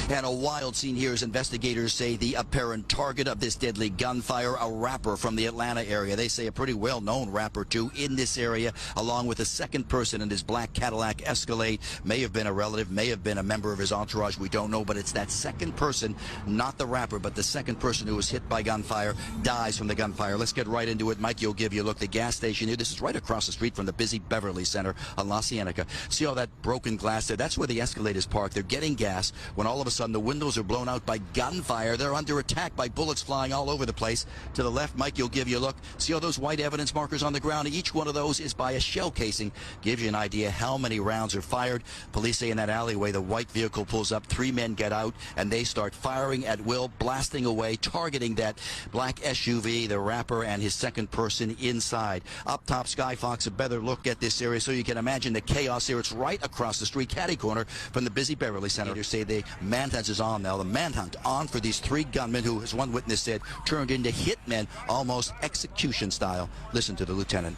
And a wild scene here as investigators say the apparent target of this deadly gunfire, a rapper from the Atlanta area. They say a pretty well-known rapper, too, in this area, along with a second person in his black Cadillac Escalade. May have been a relative, may have been a member of his entourage. We don't know, but it's that second person, not the rapper, but the second person who was hit by gunfire, dies from the gunfire. Let's get right into it. Mike, you'll give you a look. The gas station here, this is right across the street from the busy Beverly Center on La Cienega. See all that broken glass there? That's where the Escalade is parked. They're getting gas when all of a sudden the windows are blown out by gunfire. They're under attack by bullets flying all over the place. To the left, Mike, you'll give you a look. See all those white evidence markers on the ground? Each one of those is by a shell casing. Gives you an idea how many rounds are fired. Police say in that alleyway, the white vehicle pulls up. 3 men get out, and they start firing at will, blasting away, targeting that black SUV, the rapper, and his second person inside. Up top, Sky Fox, a better look at this area so you can imagine the chaos here. It's right across the street, catty corner from the busy Beverly Center. They say the manhunt is on now. The manhunt on for these 3 gunmen who, as one witness said, turned into hitmen, almost execution style. Listen to the lieutenant.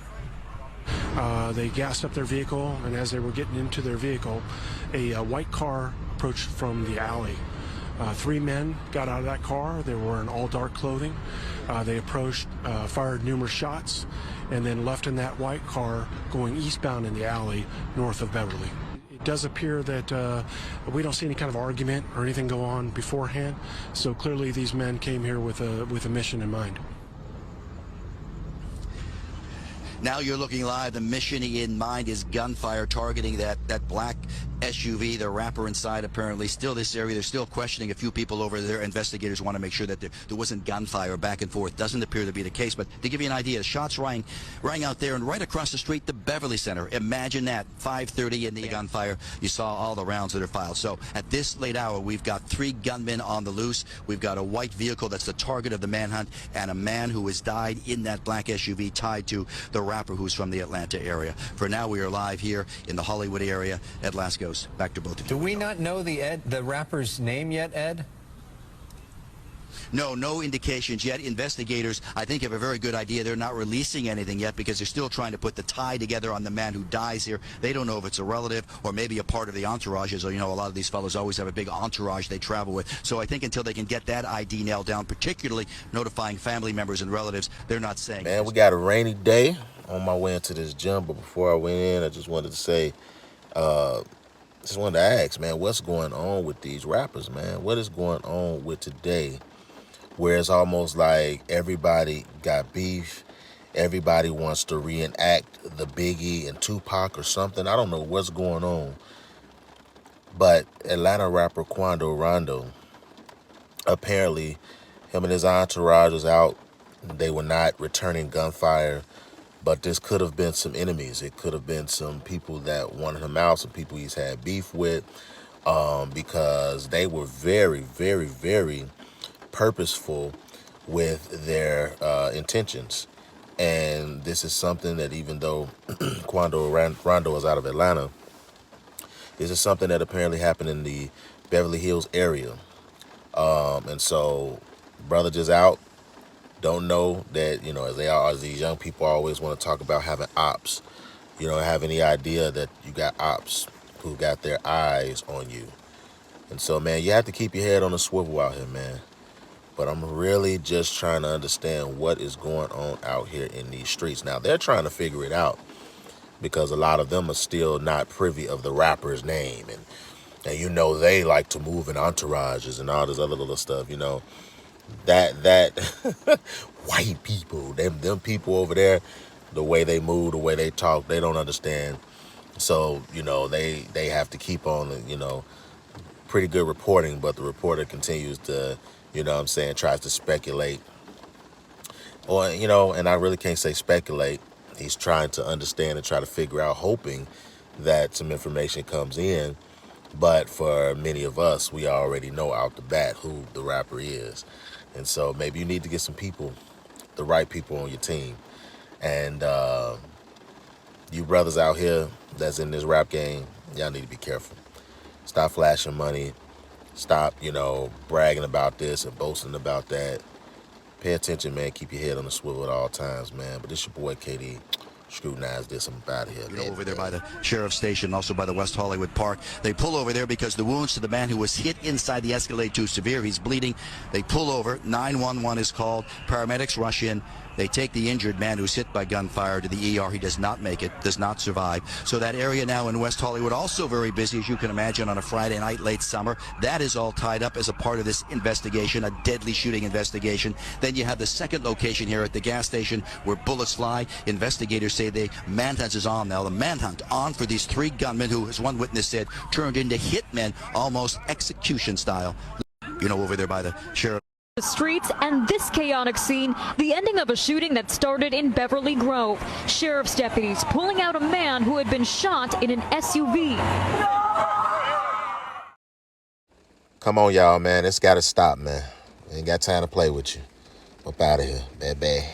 They gassed up their vehicle, and as they were getting into their vehicle, a white car approached from the alley. 3 men got out of that car. They were in all dark clothing. They approached, fired numerous shots, and then left in that white car going eastbound in the alley north of Beverly. It does appear that we don't see any kind of argument or anything go on beforehand, so clearly these men came here with a mission in mind. Now you're looking live. The mission in mind is gunfire targeting that black SUV, the rapper inside apparently. Still this area, they're still questioning a few people over there. Investigators want to make sure that there wasn't gunfire back and forth. Doesn't appear to be the case, but to give you an idea, shots rang out there, and right across the street, the Beverly Center. Imagine that, 5:30 in the gunfire. You saw all the rounds that are filed. So at this late hour, we've got 3 gunmen on the loose. We've got a white vehicle that's the target of the manhunt, and a man who has died in that black SUV tied to the rapper who's from the Atlanta area. For now, we are live here in the Hollywood area at Lascaux. Back to both of you. Do we not know the rapper's name yet, Ed? No indications yet. Investigators, I think, have a very good idea. They're not releasing anything yet because they're still trying to put the tie together on the man who dies here. They don't know if it's a relative or maybe a part of the entourage. As you know, a lot of these fellows always have a big entourage they travel with. So I think until they can get that ID nailed down, particularly notifying family members and relatives, they're not saying. Man, we got a rainy day on my way into this gym, but before I went in, I just wanted to say, just wanted to ask, man, what's going on with these rappers, man? What is going on with today where it's almost like everybody got beef, everybody wants to reenact the Biggie and Tupac or something? I don't know what's going on. But Atlanta rapper Quando Rondo, apparently him and his entourage was out. They were not returning gunfire. But this could have been some enemies. It could have been some people that wanted him out, some people he's had beef with, because they were very, very, very purposeful with their intentions. And this is something that, even though Quando Rondo is out of Atlanta, this is something that apparently happened in the Beverly Hills area. And so, brother just out. Don't know that, as these young people always want to talk about having ops. You don't have any idea that you got ops who got their eyes on you. And so, man, you have to keep your head on a swivel out here, man. But I'm really just trying to understand what is going on out here in these streets. Now, they're trying to figure it out because a lot of them are still not privy of the rapper's name. And they like to move in entourages and all this other little stuff, that white people, them people over there, the way they move, the way they talk, they don't understand. So, they have to keep on, pretty good reporting, but the reporter continues to, tries to speculate. Or, and I really can't say speculate. He's trying to understand and try to figure out, hoping that some information comes in. But for many of us, we already know out the bat who the rapper is. And so maybe you need to get some people, the right people on your team. And you brothers out here that's in this rap game, y'all need to be careful. Stop flashing money. Stop, bragging about this and boasting about that. Pay attention, man. Keep your head on the swivel at all times, man. But this your boy, KD. Scrutinize this. I'm out of here. You know, over there by the sheriff's station, also by the West Hollywood Park. They pull over there because the wounds to the man who was hit inside the Escalade too severe. He's bleeding. They pull over. 911 is called. Paramedics rush in. They take the injured man who's hit by gunfire to the ER. He does not make it, does not survive. So that area now in West Hollywood, also very busy, as you can imagine, on a Friday night, late summer. That is all tied up as a part of this investigation, a deadly shooting investigation. Then you have the second location here at the gas station where bullets fly. Investigators say the manhunt is on now. The manhunt on for these three gunmen who, as one witness said, turned into hitmen, almost execution style. You know, over there by the sheriff. The streets and this chaotic scene, the ending of a shooting that started in Beverly Grove. Sheriff's deputies pulling out a man who had been shot in an SUV. Come on, y'all, man. It's got to stop, man. Ain't got time to play with you. Up out of here. Bad.